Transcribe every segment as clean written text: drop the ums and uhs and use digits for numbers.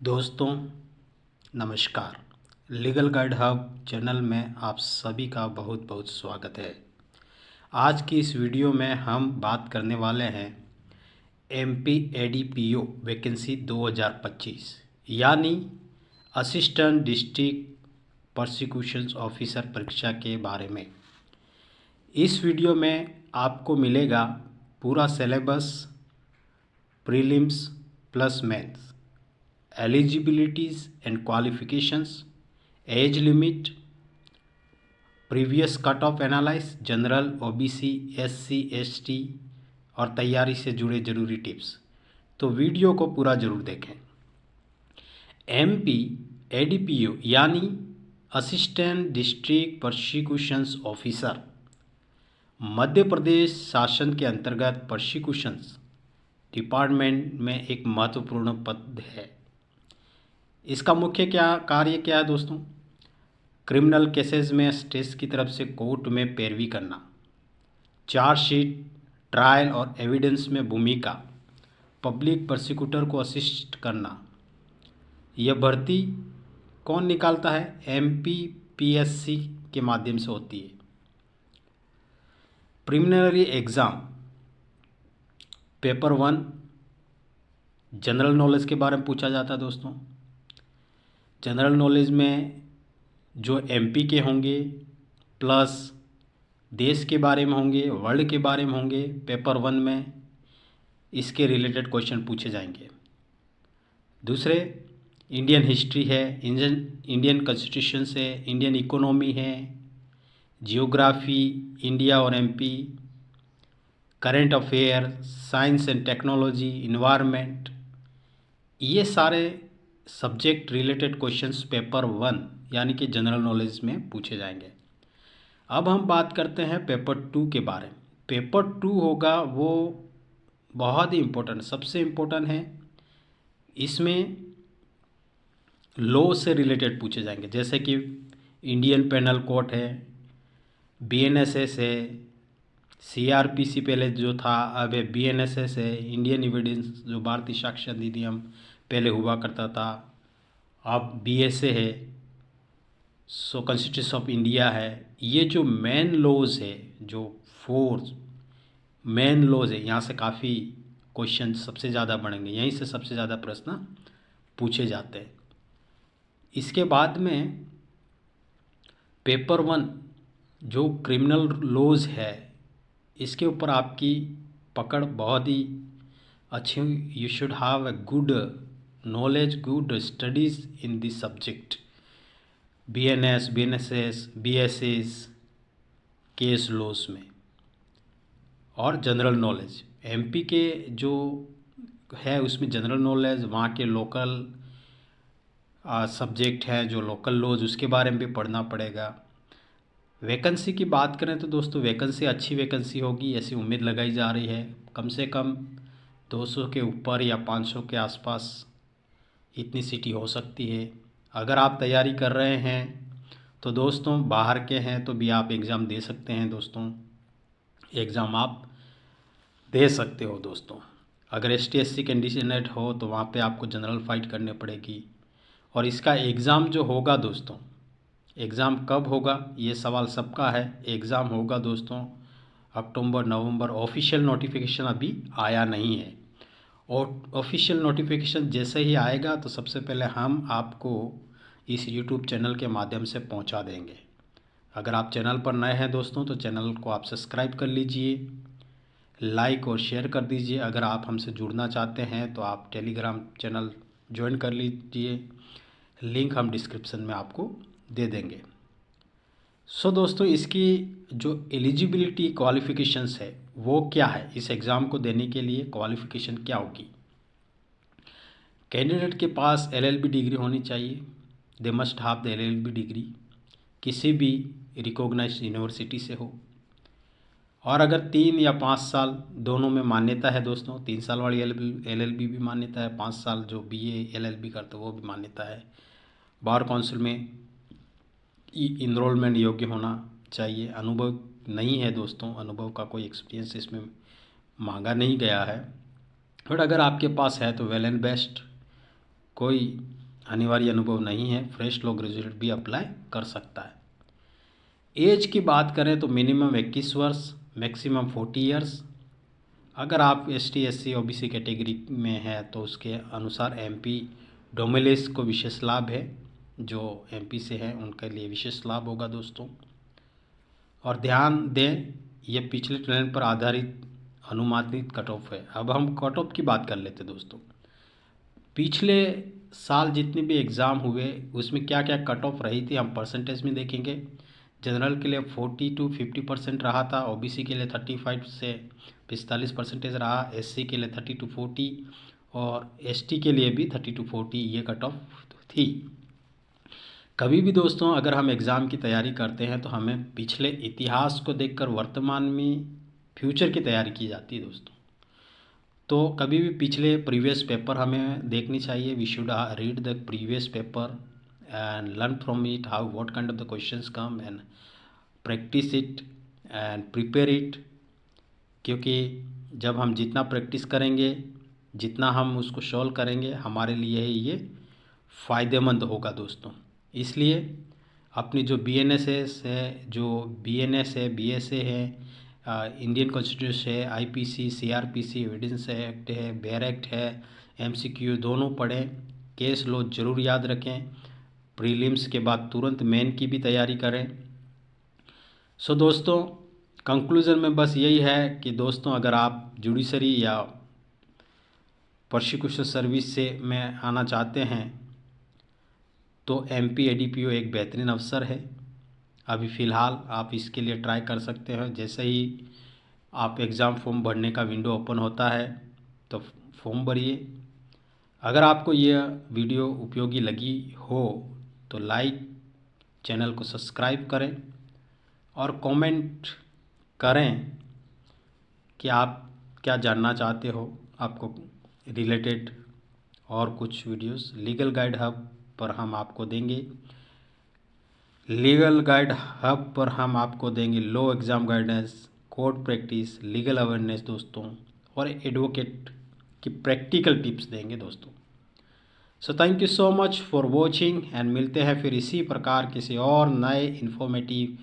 दोस्तों नमस्कार। Legal guide hub channel में आप सभी का बहुत बहुत स्वागत है। आज की इस वीडियो में हम बात करने वाले हैं एमपी एडीपीओ वैकेंसी 2025 यानी असिस्टेंट डिस्ट्रिक्ट प्रोसिक्यूशंस ऑफिसर परीक्षा के बारे में। इस वीडियो में आपको मिलेगा पूरा syllabus, prelims plus maths, eligibilities and qualifications, age limit, previous cut of analyse, general, OBC, SC, ST और तैयारी से जुड़े जरूरी टिप्स। तो वीडियो को पूरा जरूर देखें। एमपी एडीपीओ यानी assistant district prosecutions officer Madhya Pradesh शासन के अंतर्गत प्रोसिक्यूशंस डिपार्टमेंट में एक महत्वपूर्ण पद है। इसका मुख्य कार्य क्या है दोस्तों? क्रिमिनल केसेस में स्टेट की तरफ से कोर्ट में पैरवी करना, चार्जशीट, ट्रायल और एविडेंस में भूमिका, पब्लिक प्रोसिक्यूटर को असिस्ट करना। यह भर्ती कौन निकालता है? एमपीपीएससी के माध्यम से होती है। Preliminary exam paper 1 general knowledge के बारे में पूछा जाता है दोस्तों। जनरल नॉलेज में जो एमपी के होंगे प्लस देश के बारे में होंगे, वर्ल्ड के बारे में होंगे, पेपर 1 में इसके रिलेटेड क्वेश्चन पूछे जाएंगे। दूसरे इंडियन हिस्ट्री है, इंडियन कॉन्स्टिट्यूशन है, इंडियन इकोनॉमी है, जियोग्राफी, इंडिया और MP, current affair, science and technology, environment, ये सारे सब्जेक्ट रिलेटेड क्वेश्चंस पेपर 1 यानी कि जनरल नॉलेज में पूछे जाएंगे। अब हम बात करते हैं पेपर 2 के बारे में। पेपर 2 होगा वो बहुत ही इम्पोर्टेंट, सबसे इम्पोर्टेंट है। इसमें लॉ से रिलेटेड पूछे जाएंगे, जैसे कि इंडियन पेनल कोड है, बीएनएसएस है, सीआरपीसी पहले जो था अब बीएनएसएस है, इंडियन एविडेंस जो भारतीय साक्ष्य अधिनियम पहले हुआ करता था अब बीएसए है, सो कॉन्स्टिट्यूशन ऑफ इंडिया है। ये जो मेन लॉज है, जो 4 मेन लॉज है, यहाँ से काफ़ी क्वेश्चन सबसे ज़्यादा बढ़ेंगे, यहीं से सबसे ज़्यादा प्रश्न पूछे जाते हैं। इसके बाद में पेपर 1 जो क्रिमिनल लॉज है, इसके ऊपर आपकी पकड़ बहुत ही अच्छी। You should have a good knowledge, good studies in this subject. BNS, BNSS, BSS, case laws में और जनरल नॉलेज। एमपी के जो है उसमें जनरल नॉलेज, वहाँ के लोकल सब्जेक्ट हैं जो लोकल लॉज, उसके बारे में भी पढ़ना पड़ेगा। वैकेंसी की बात करें तो दोस्तों वैकेंसी अच्छी वैकेंसी होगी ऐसी उम्मीद लगाई जा रही है। कम से कम 200 के ऊपर या 500 के आसपास इतनी सीटी हो सकती है। अगर आप तैयारी कर रहे हैं तो दोस्तों बाहर के हैं तो भी आप एग्ज़ाम दे सकते हैं दोस्तों, एग्ज़ाम आप दे सकते हो दोस्तों। अगर ST/SC कैंडिडेट हो तो वहाँ पे आपको जनरल फाइट करनी पड़ेगी। और इसका एग्ज़ाम जो होगा दोस्तों, एग्ज़ाम कब होगा ये सवाल सबका है। एग्ज़ाम होगा दोस्तों अक्टूबर नवंबर। ऑफिशियल नोटिफिकेशन अभी आया नहीं है, और ऑफिशियल नोटिफिकेशन जैसे ही आएगा तो सबसे पहले हम आपको इस YouTube चैनल के माध्यम से पहुंचा देंगे। अगर आप चैनल पर नए हैं दोस्तों तो चैनल को आप सब्सक्राइब कर लीजिए, लाइक और शेयर कर दीजिए। अगर आप हमसे जुड़ना चाहते हैं तो आप टेलीग्राम चैनल ज्वाइन कर लीजिए, लिंक हम डिस्क्रिप्शन में आपको दे देंगे। सो दोस्तों इसकी जो एलिजिबिलिटी क्वालिफ़िकेशंस है वो क्या है, इस एग्ज़ाम को देने के लिए क्वालिफ़िकेशन क्या होगी? कैंडिडेट के पास LLB डिग्री होनी चाहिए। They must have the LLB degree, किसी भी रिकॉग्नाइज्ड यूनिवर्सिटी से हो। और अगर 3 या 5 साल दोनों में मान्यता है दोस्तों, 3 साल वाली LLB भी मान्यता है, 5 साल जो BA LLB करते वो भी मान्यता है। बार काउंसिल में इनरोलमेंट योग्य होना चाहिए। अनुभव नहीं है दोस्तों, अनुभव का कोई एक्सपीरियंस इसमें मांगा नहीं गया है, बट अगर आपके पास है तो वेल एंड बेस्ट। कोई अनिवार्य अनुभव नहीं है, फ्रेश लो ग्रेजुएट भी अप्लाई कर सकता है। एज की बात करें तो मिनिमम 21 वर्ष, मैक्सिमम 40 ईयर्स। अगर आप ST SC OBC कैटेगरी में है तो उसके अनुसार MP डोमिलिस को विशेष लाभ है, जो MP से हैं उनके लिए विशेष लाभ होगा दोस्तों। और ध्यान दें, ये पिछले ट्रेंड पर आधारित अनुमानित कट ऑफ है। अब हम कट ऑफ की बात कर लेते हैं दोस्तों। पिछले साल जितने भी एग्ज़ाम हुए उसमें क्या क्या कट ऑफ रही थी हम परसेंटेज में देखेंगे। जनरल के लिए 40 to 50% रहा था, OBC के लिए 35 से 45% रहा, SC के लिए 30 to 40 और ST के लिए भी 30 to 40 ये कट ऑफ थी। कभी भी दोस्तों अगर हम एग्ज़ाम की तैयारी करते हैं तो हमें पिछले इतिहास को देखकर वर्तमान में फ्यूचर की तैयारी की जाती है दोस्तों। तो कभी भी पिछले प्रीवियस पेपर हमें देखनी चाहिए। We should read the previous paper and learn from it how what kind of the questions come and practice it and prepare it। क्योंकि जब हम जितना प्रैक्टिस करेंगे, जितना हम उसको सॉल्व करेंगे, हमारे लिए ये फ़ायदेमंद होगा दोस्तों। इसलिए अपनी जो BNS है, जो BNS है, BSA है, इंडियन कॉन्स्टिट्यूशन है, IPC, CRPC, एविडेंस एक्ट है, बेयर एक्ट है, MCQ दोनों पढ़ें। केस लो ज़रूर याद रखें। प्रीलिम्स के बाद तुरंत मेन की भी तैयारी करें। सो दोस्तों कंक्लूज़न में बस यही है कि दोस्तों अगर आप जुडिशरी या प्रोसिक्यूशन सर्विस से में आना चाहते हैं तो MP ADPO एक बेहतरीन अवसर है। अभी फ़िलहाल आप इसके लिए ट्राई कर सकते हैं। जैसे ही आप एग्ज़ाम फॉर्म भरने का विंडो ओपन होता है तो फॉर्म भरिए। अगर आपको यह वीडियो उपयोगी लगी हो तो लाइक, चैनल को सब्सक्राइब करें और कमेंट करें कि आप क्या जानना चाहते हो, आपको रिलेटेड और कुछ वीडियोस लीगल गाइड हब पर हम आपको देंगे। लीगल गाइड हब पर हम आपको देंगे law exam guidance, court practice, legal awareness दोस्तों, और एडवोकेट की प्रैक्टिकल टिप्स देंगे दोस्तों। So thank you so much for watching and मिलते हैं फिर इसी प्रकार किसी और नए इन्फॉर्मेटिव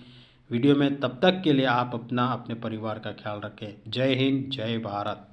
वीडियो में। तब तक के लिए आप अपना अपने परिवार का ख्याल रखें। जय हिंद, जय भारत।